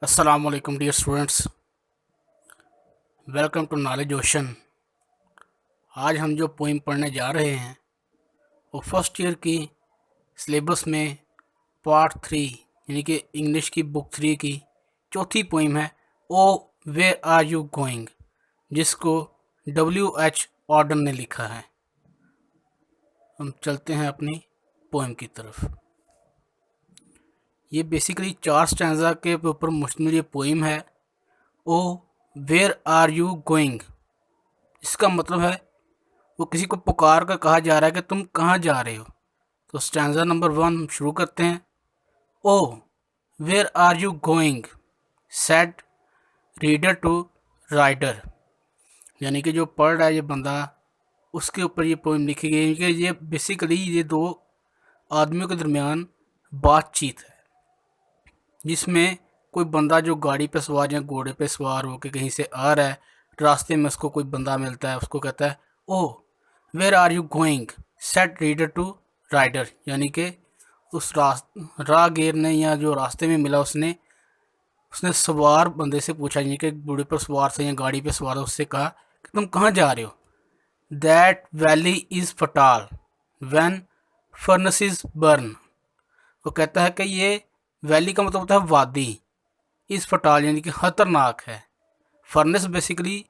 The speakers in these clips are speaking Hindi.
अस्सलाम वालेकुम dear students, welcome to knowledge ocean. आज हम जो पोइम पढ़ने जा रहे हैं वो फर्स्ट ईयर की सिलेबस में पार्ट 3 यानी कि इंग्लिश की बुक 3 की चौथी पोइम है। O where are you going, जिसको W.H. ऑर्डन ने लिखा है। हम चलते हैं अपनी पोइम की तरफ। ये बेसिकली 4 स्टैंजा के ऊपर मुश्तमिल ये पोइम है। O where are you going, इसका मतलब है वो किसी को पुकार कर कहा जा रहा है कि तुम कहाँ जा रहे हो। तो स्टैंजा नंबर 1 शुरू करते हैं। O where are you going said reader to rider, यानी कि जो पढ़ रहा है ये बंदा, उसके ऊपर ये पोइम लिखी गई है कि ये बेसिकली ये दो आदमियों के दरमियान बातचीत है, जिसमें कोई बंदा जो गाड़ी पे सवार या घोड़े पे सवार होकर कहीं से आ रहा है, रास्ते में उसको कोई बंदा मिलता है, उसको कहता है O where are you going said reader to rider, यानी कि उस राहगीर ने या जो रास्ते में मिला उसने सवार बंदे से पूछा, यानी कि घोड़े पर सवार से या गाड़ी पे सवार, उससे कहा कि तुम कहाँ जा रहे हो। That valley is फटाल when furnaces burn, वो कहता है कि ये वैली का मतलब होता है वादी, इस फटाल यानी कि ख़तरनाक है। फर्नेस बेसिकली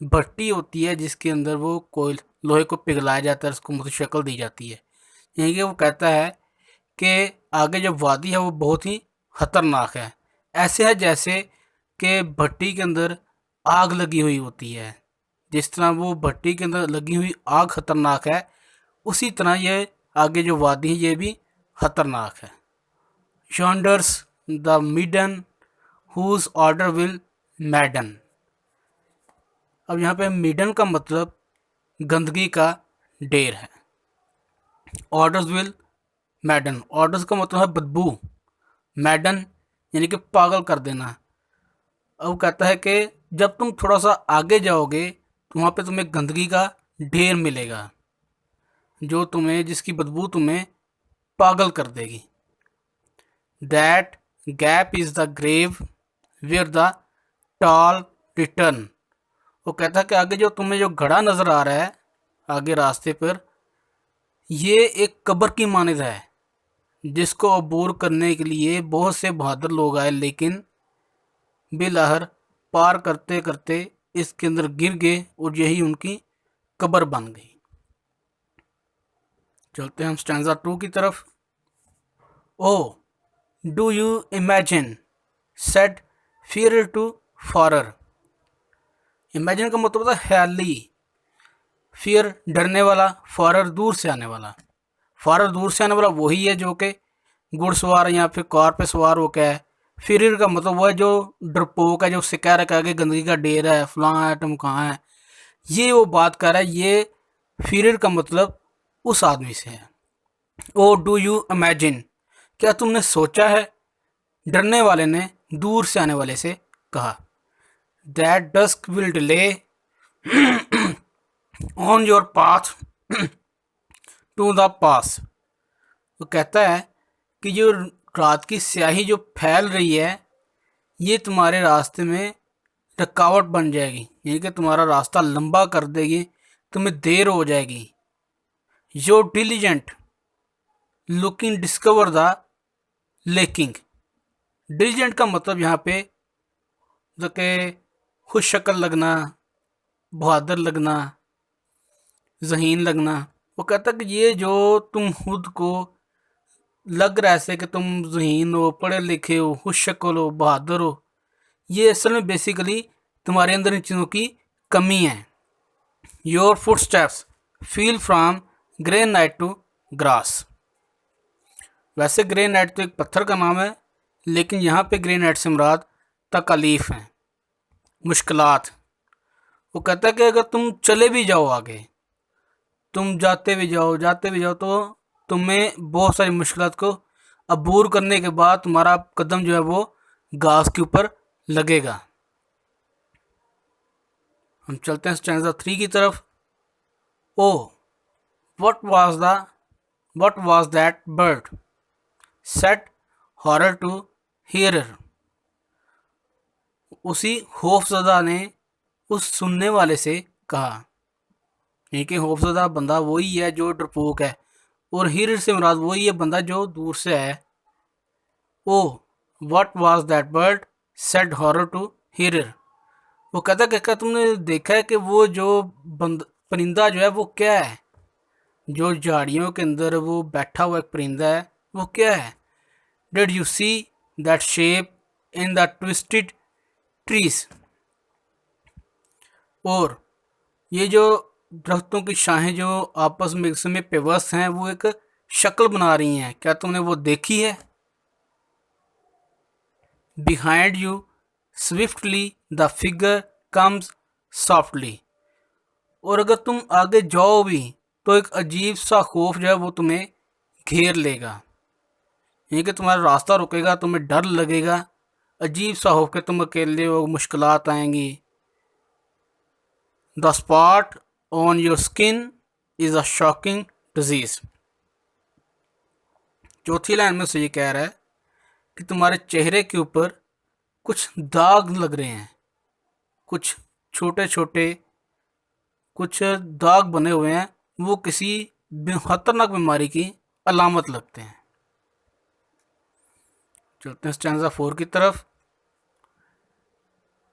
भट्टी होती है जिसके अंदर वो कोयल लोहे को पिघलाया जाता है, उसको मुझे शक्ल दी जाती है। यानी कि वो कहता है कि आगे जो वादी है वो बहुत ही ख़तरनाक है। ऐसे है जैसे कि भट्टी के अंदर आग लगी हुई होती है, जिस तरह वो भट्टी के अंदर लगी हुई आग ख़तरनाक है, उसी तरह ये आगे जो वादी है ये भी ख़तरनाक है। Yonders the maiden whose order will madden, अब यहाँ पे मिडन का मतलब गंदगी का ढेर है। ऑर्डर्स विल मैडन, ऑर्डर्स का मतलब है बदबू, मैडन यानी कि पागल कर देना। अब कहता है कि जब तुम थोड़ा सा आगे जाओगे तो वहाँ पे तुम्हें गंदगी का ढेर मिलेगा, जो तुम्हें जिसकी बदबू तुम्हें पागल कर देगी। That gap is the grave where the tall return, वो कहता है कि आगे जो तुम्हें जो घड़ा नज़र आ रहा है आगे रास्ते पर, ये एक कब्र की मानद है जिसको अबूर करने के लिए बहुत से बहादुर लोग आए, लेकिन बिलाहर पार करते करते इसके अंदर गिर गए और यही उनकी कब्र बन गई। चलते हैं हम स्टैंजा 2 की तरफ। O do you imagine said fearer to farer, imagine का मतलब होता है ख्याली, फियर डरने वाला, फॉरर दूर से आने वाला। फॉरर दूर से आने वाला वही है जो कि घुड़सवार या फिर कार पे सवार हो क्या है। फिर का मतलब वो है जो डरपोक है, जो उससे कह रहा है कि गंदगी का ढेर है, फलां है, तुम कहाँ है, ये वो बात कर रहा है। ये फिर का मतलब उस आदमी से है। ओ डू यू इमेजिन, क्या तुमने सोचा है, डरने वाले ने दूर से आने वाले से कहा। That dusk will delay on your path to the pass, वो कहता है कि जो रात की स्याही जो फैल रही है ये तुम्हारे रास्ते में रुकावट बन जाएगी, यानी कि तुम्हारा रास्ता लंबा कर देगी, तुम्हें देर हो जाएगी। जो diligent looking discover the lacking, diligent का मतलब यहाँ पे जो कि खुश शक्ल लगना, बहादुर लगना, जहीन लगना। वो कहता है कि ये जो तुम खुद को लग रहा है ऐसे कि तुम ज़हीन हो, पढ़े लिखे हो, खुश शक्ल हो, बहादुर हो, ये असल में बेसिकली तुम्हारे अंदर इन चीज़ों की कमी है। Your footsteps feel from grey night to grass, वैसे ग्रे नाइट तो एक पत्थर का नाम है, लेकिन यहाँ पे ग्रे नाइट से मुराद तकलीफ हैं, मुश्किलात। वो कहता है कि अगर तुम चले भी जाओ आगे, तुम जाते भी जाओ तो तुम्हें बहुत सारी मुश्किलात को अबूर करने के बाद तुम्हारा कदम जो है वो घास के ऊपर लगेगा। हम चलते हैं स्टैंजा 3 की तरफ। O what was that bird said horror to hearer, उसी खौफज़दा ने उस सुनने वाले से कहा। यानी कि खौफज़दा बंदा वही है जो डरपोक है, और हिरर से मुराद वही है बंदा जो दूर से है। O what was that bird said horror to hearer. वो कहता कि क्या तुमने देखा है कि वो जो परिंदा जो है वो क्या है, जो झाड़ियों के अंदर वो बैठा हुआ एक परिंदा है वो क्या है। Did you see that shape in the twisted trees. और ये जो दरख्तों की शाखें जो आपस में एक समय पेवस्त हैं वो एक शक्ल बना रही हैं, क्या तुमने वो देखी है। Behind you swiftly the figure comes softly. और अगर तुम आगे जाओ भी तो एक अजीब सा खौफ जो है वो तुम्हें घेर लेगा। यानी कि तुम्हारा रास्ता रुकेगा, तुम्हें डर लगेगा, अजीब सा खौफ कि तुम अकेले हो, मुश्किलात आएंगी। The spot on your skin is a shocking disease. चौथी लाइन में से ये कह रहा है कि तुम्हारे चेहरे के ऊपर कुछ दाग लग रहे हैं, कुछ छोटे छोटे कुछ दाग बने हुए हैं, वो किसी खतरनाक बीमारी की अलामत लगते हैं। चलते हैं स्टैंजा 4 की तरफ।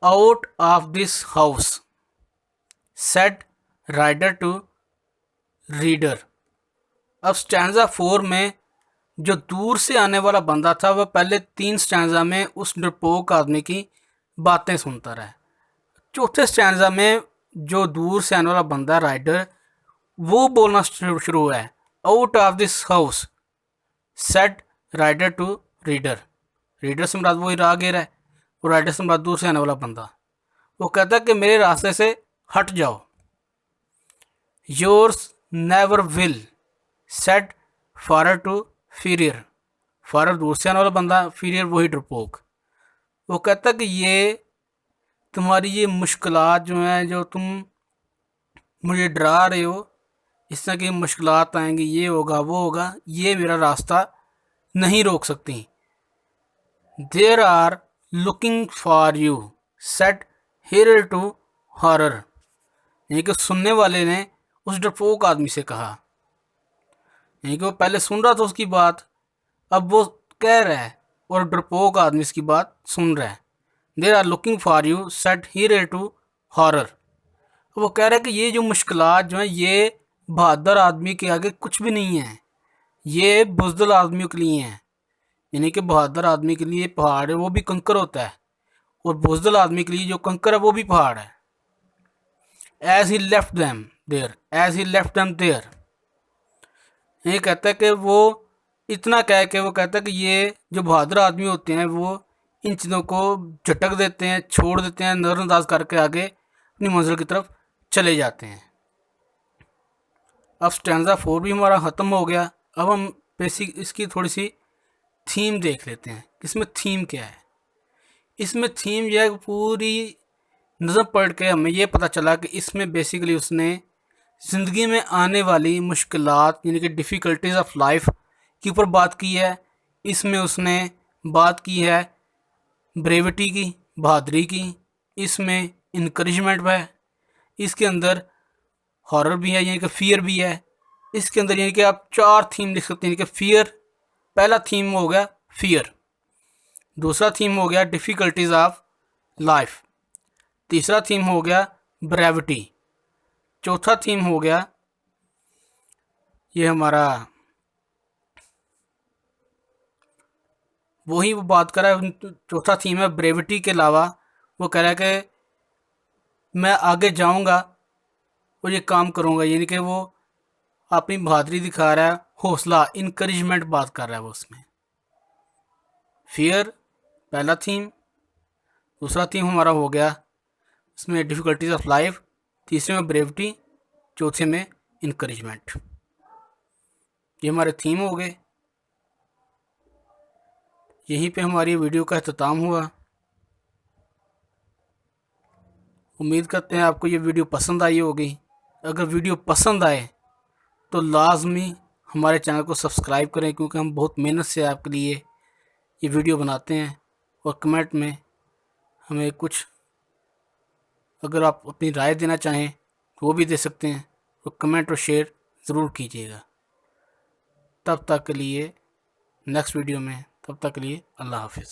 Out of this house said rider to reader. अब स्टैंजा 4 में जो दूर से आने वाला बंदा था वह पहले 3 स्टैंजा में उस डरपोक आदमी की बातें सुनता रहा। चौथे स्टैंजा में जो दूर से आने वाला बंदा राइडर वो बोलना शुरू हुआ है। Out of this house said rider to reader. Reader से मुराद वही राहगीर है, और राइडर से मुराद दूर से आने वाला बंदा। वो कहता है कि मेरे रास्ते से हट जाओ। Yours never will said farer to fearer. Farer दूर से आने वाला बंदा, फीरियर वही डरपोक। वो कहता है कि ये तुम्हारी ये मुश्किलात जो हैं, जो तुम मुझे डरा रहे हो, इस तरह की मुश्किलात आएंगी, ये होगा वो होगा, ये मेरा रास्ता नहीं रोक सकती। There are looking for you set here to horror. यानी कि सुनने वाले ने उस डरपोक आदमी से कहा। यानी कि वो पहले सुन रहा था उसकी बात, अब वो कह रहा है और डरपोक आदमी इसकी बात सुन रहा है। There are looking for you set here to horror. वो कह रहा है कि ये जो मुश्किलात जो हैं ये बहादुर आदमी के आगे कुछ भी नहीं है, ये बुज़दिल आदमियों के लिए हैं। यानी कि बहादुर आदमी के लिए पहाड़ है वो भी कंकर होता है, और बुज़दिल आदमी के लिए जो कंकर है वो भी पहाड़ है। As he left them there, as he left them there. ये कहता है कि वो इतना कह के वो कहता है कि ये जो बहादुर आदमी होते हैं वो इन चीज़ों को झटक देते हैं, छोड़ देते हैं, नज़रअंदाज करके आगे अपनी मंजिल की तरफ चले जाते हैं। अब स्टैंजा 4 भी हमारा ख़त्म हो गया। अब हम बेसिक इसकी थोड़ी सी थीम देख लेते हैं। इसमें थीम क्या है। इसमें थीम यह है, पूरी नज़म पढ़ के हमें ये पता चला कि इसमें बेसिकली उसने ज़िंदगी में आने वाली मुश्किलात यानी कि डिफ़िकल्टीज़ ऑफ लाइफ के ऊपर बात की है। इसमें उसने बात की है ब्रेविटी की, बहादुरी की, इसमें इनकरेजमेंट है, इसके अंदर हॉरर भी है यानी कि फियर भी है। इसके अंदर यानी कि आप 4 थीम लिख सकते हैं। यानी कि फियर, पहला थीम हो गया फियर, दूसरा थीम हो गया डिफ़िकल्टीज़ ऑफ लाइफ, तीसरा थीम हो गया ब्रेविटी, चौथा थीम हो गया ये हमारा वही वो बात कर रहा है। चौथा थीम है ब्रेविटी के अलावा वो कह रहा है कि मैं आगे जाऊंगा और ये काम करूंगा, यानी कि वो अपनी बहादुरी दिखा रहा है, हौसला, इनकरेजमेंट बात कर रहा है वो उसमें। फियर पहला थीम, दूसरा थीम हमारा हो गया इसमें डिफ़िकल्टीज़ ऑफ लाइफ, तीसरे में ब्रेविटी, चौथे में इनकरेजमेंट। ये हमारे थीम हो गए। यहीं पे हमारी वीडियो का अख्ताम हुआ। उम्मीद करते हैं आपको ये वीडियो पसंद आई होगी। अगर वीडियो पसंद आए तो लाजमी हमारे चैनल को सब्सक्राइब करें, क्योंकि हम बहुत मेहनत से आपके लिए ये वीडियो बनाते हैं, और कमेंट में हमें कुछ अगर आप अपनी राय देना चाहें तो वो भी दे सकते हैं, तो कमेंट और शेयर ज़रूर कीजिएगा। तब तक के लिए नेक्स्ट वीडियो में, तब तक के लिए अल्लाह हाफिज़।